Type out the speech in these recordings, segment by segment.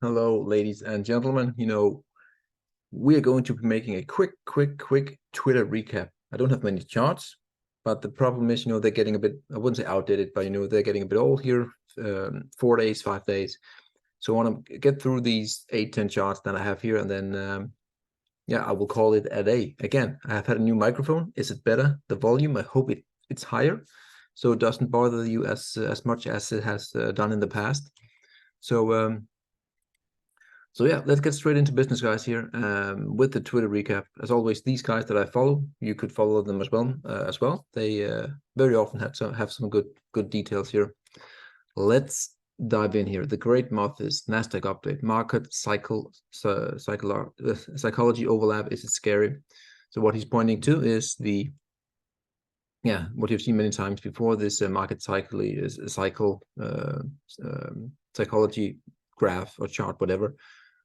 Hello, ladies and gentlemen. We are going to be making a quick Twitter recap. I don't have many charts, but the problem is, they're getting a bit, I wouldn't say outdated, but, they're getting a bit old here, 4 days, 5 days. So I want to get through these 8, 10 charts that I have here, and then, yeah, I will call it a day. Again, I have had a new microphone. Is it better? The volume, I hope it's higher, so it doesn't bother you as much as it has done in the past. So yeah, let's get straight into business, guys, here with the Twitter recap. As always, these guys that I follow, you could follow them as well. They very often have some good details here. Let's dive in here. The great moth is Nasdaq update. Market psychology overlap. Is it scary? So what he's pointing to is what you've seen many times before. This market psychology graph or chart, whatever.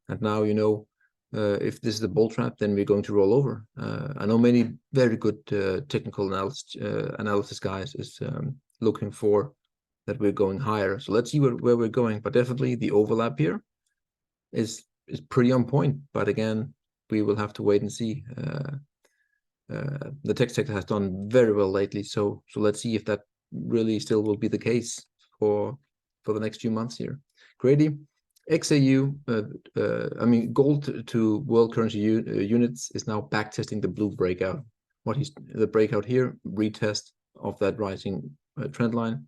And now, if this is the bull trap, then we're going to roll over. I know many very good technical analysis guys is looking for that we're going higher. So let's see where we're going. But definitely the overlap here is pretty on point. But again, we will have to wait and see. The tech sector has done very well lately. So let's see if that really still will be the case for the next few months here. Grady. XAU, gold to world currency units is now backtesting the blue breakout. The breakout here, retest of that rising trend line.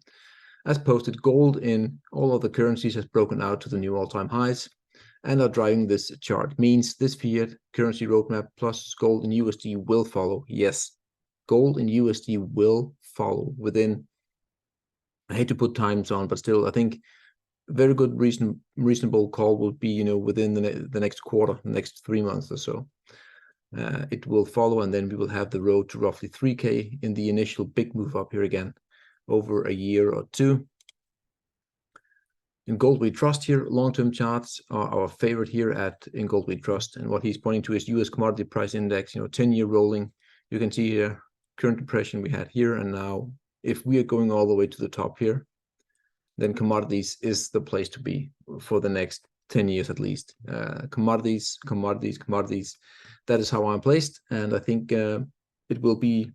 As posted, gold in all of the currencies has broken out to the new all-time highs and are driving this chart. Means this fiat currency roadmap plus gold in USD will follow. Yes, gold in USD will follow within, I hate to put times on, but still, I think very good reasonable call would be, within the next quarter, the next 3 months or so. It will follow, and then we will have the road to roughly 3K in the initial big move up here again over a year or two. In gold we trust here, long-term charts are our favorite here in gold we trust, and what he's pointing to is US commodity price index, 10-year rolling. You can see here current depression we had here, and now if we are going all the way to the top here, then commodities is the place to be for the next 10 years at least. Commodities. That is how I'm placed, and I think it will be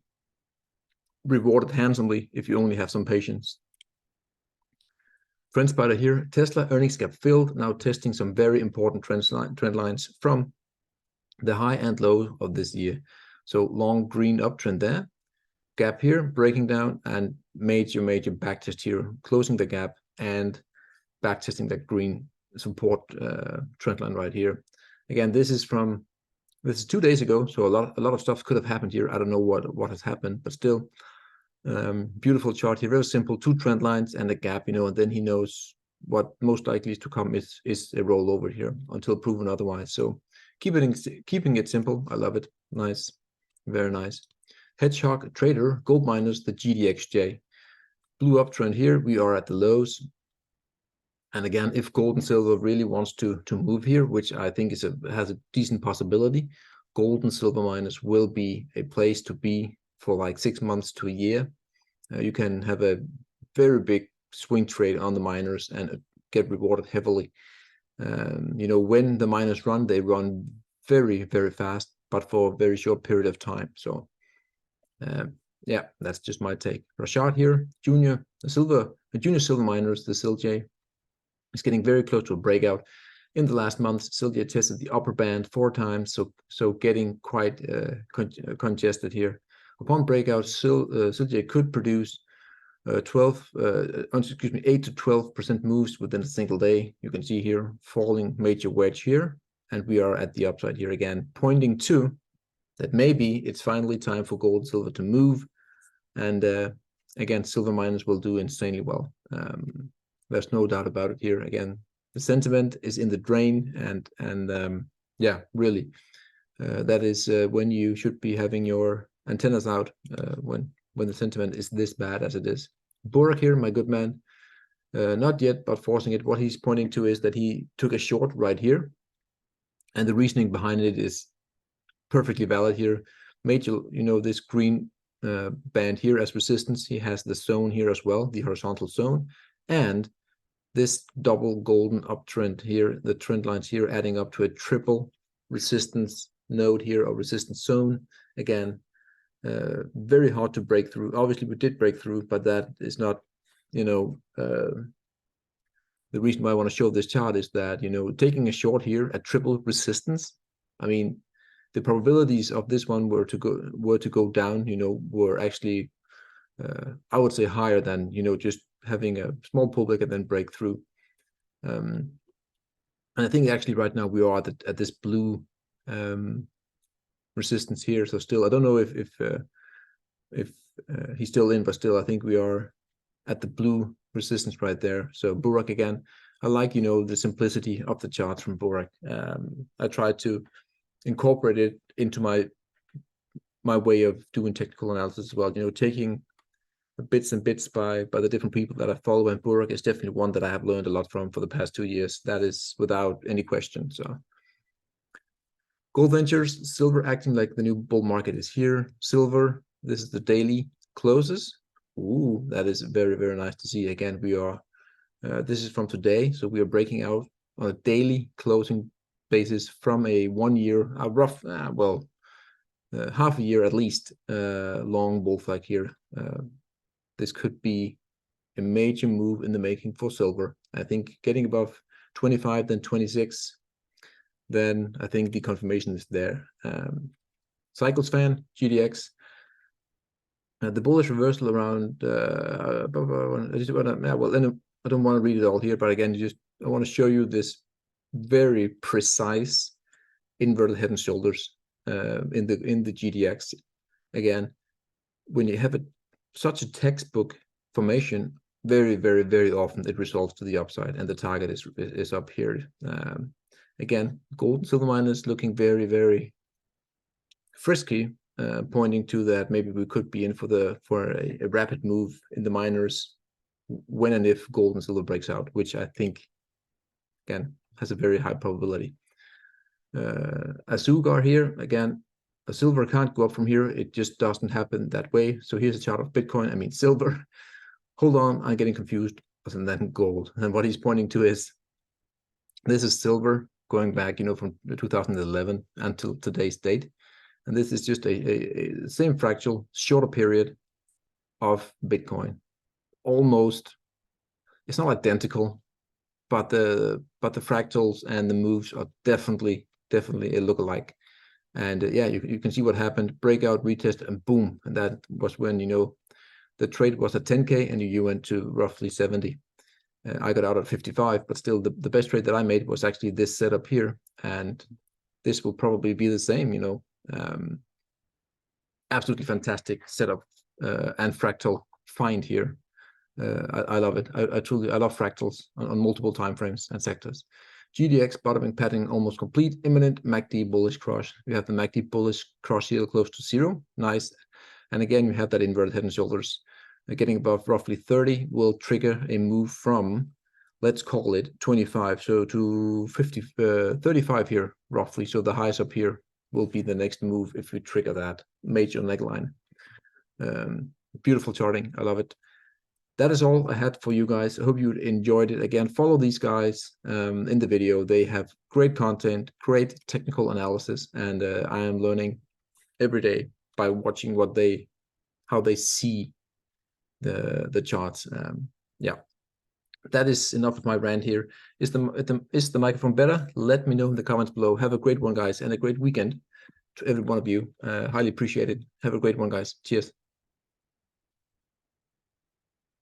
rewarded handsomely if you only have some patience. Trend spider here. Tesla earnings gap filled, now testing some very important trend lines from the high and low of this year. So long green uptrend there. Gap here, breaking down, and major backtest here, closing the gap and backtesting that green support trend line right here. Again, this is 2 days ago, so a lot of stuff could have happened here. I don't know what has happened, but still, beautiful chart here, very simple, 2 trend lines and a gap, and then he knows what most likely is to come is a rollover here until proven otherwise. So keeping it simple. I love it. Nice, very nice. Hedgehog trader, gold miners, the GDXJ. Blue uptrend here. We are at the lows. And again, if gold and silver really wants to move here, which I think has a decent possibility, gold and silver miners will be a place to be for like 6 months to a year. You can have a very big swing trade on the miners and get rewarded heavily. When the miners run, they run very, very fast, but for a very short period of time. So yeah, that's just my take. Rashad here, junior silver miners, the SILJ is getting very close to a breakout. In the last month, SILJ tested the upper band 4 times, so getting quite congested here. Upon breakout, SILJ could produce 8 to 12% moves within a single day. You can see here falling major wedge here, and we are at the upside here again, pointing to that maybe it's finally time for gold and silver to move. And again, silver miners will do insanely well. There's no doubt about it here. Again, the sentiment is in the drain, and yeah, really, that is when you should be having your antennas out, when the sentiment is this bad as it is. Burak here, my good man, not yet, but forcing it. What he's pointing to is that he took a short right here, and the reasoning behind it is perfectly valid here. Major, this green band here as resistance. He has the zone here as well, the horizontal zone, and this double golden uptrend here, the trend lines here adding up to a triple resistance node here, or resistance zone. Again, very hard to break through. Obviously, we did break through, but that is not, you know, the reason why I want to show this chart is that, you know, taking a short here at triple resistance, I mean, the probabilities of this one were to go down, you know, were actually, I would say, higher than, you know, just having a small pullback and then break through. And I think actually right now we are at this blue resistance here. So still, I don't know if he's still in, but still, I think we are at the blue resistance right there. So Burak again, I like, you know, the simplicity of the charts from Burak. I try to incorporate it into my way of doing technical analysis as well. You know, taking bits and bits by the different people that I follow, and Burak is definitely one that I have learned a lot from for the past 2 years. That is without any question. So gold ventures, silver acting like the new bull market is here. Silver, this is the daily closes. Ooh, that is very, very nice to see. Again, we are, this is from today, so we are breaking out on a daily closing basis from a 1 year, a rough, half a year at least, long bull flag here. This could be a major move in the making for silver. I think getting above 25, then 26, then I think the confirmation is there. Cycles fan, GDX. The bullish reversal around, I don't want to read it all here, but again, I want to show you this very precise inverted head and shoulders in the GDX. Again, when you have such a textbook formation, very, very, very often it resolves to the upside, and the target is up here. Again, gold and silver miners looking very, very frisky, pointing to that maybe we could be in for a rapid move in the miners when and if gold and silver breaks out, which I think, again, has a very high probability. A Sugar here, again, a silver can't go up from here. It just doesn't happen that way. So here's a chart of Bitcoin, I mean silver. Hold on, I'm getting confused. And then gold. And what he's pointing to is, this is silver going back, you know, from 2011 until today's date. And this is just a same fractal, shorter period of Bitcoin. Almost, it's not identical, but the fractals and the moves are definitely a lookalike. And yeah, you can see what happened. Breakout, retest, and boom. And that was when, you know, the trade was at 10K and you went to roughly 70. I got out at 55, but still the best trade that I made was actually this setup here. And this will probably be the same, you know. Absolutely fantastic setup and fractal find here. I love it. I love fractals on multiple time frames and sectors. GDX bottoming pattern almost complete. Imminent MACD bullish cross. We have the MACD bullish cross here close to 0. Nice. And again, we have that inverted head and shoulders. Getting above roughly 30 will trigger a move from, let's call it 25, so to 35 here roughly. So the highs up here will be the next move if we trigger that major neckline. Beautiful charting. I love it. That is all I had for you guys. I hope you enjoyed it. Again, follow these guys in the video. They have great content, great technical analysis, and I am learning every day by watching how they see the charts. Yeah, that is enough of my rant here. Is the microphone better? Let me know in the comments below. Have a great one, guys, and a great weekend to every one of you. Highly appreciate it. Have a great one, guys. Cheers.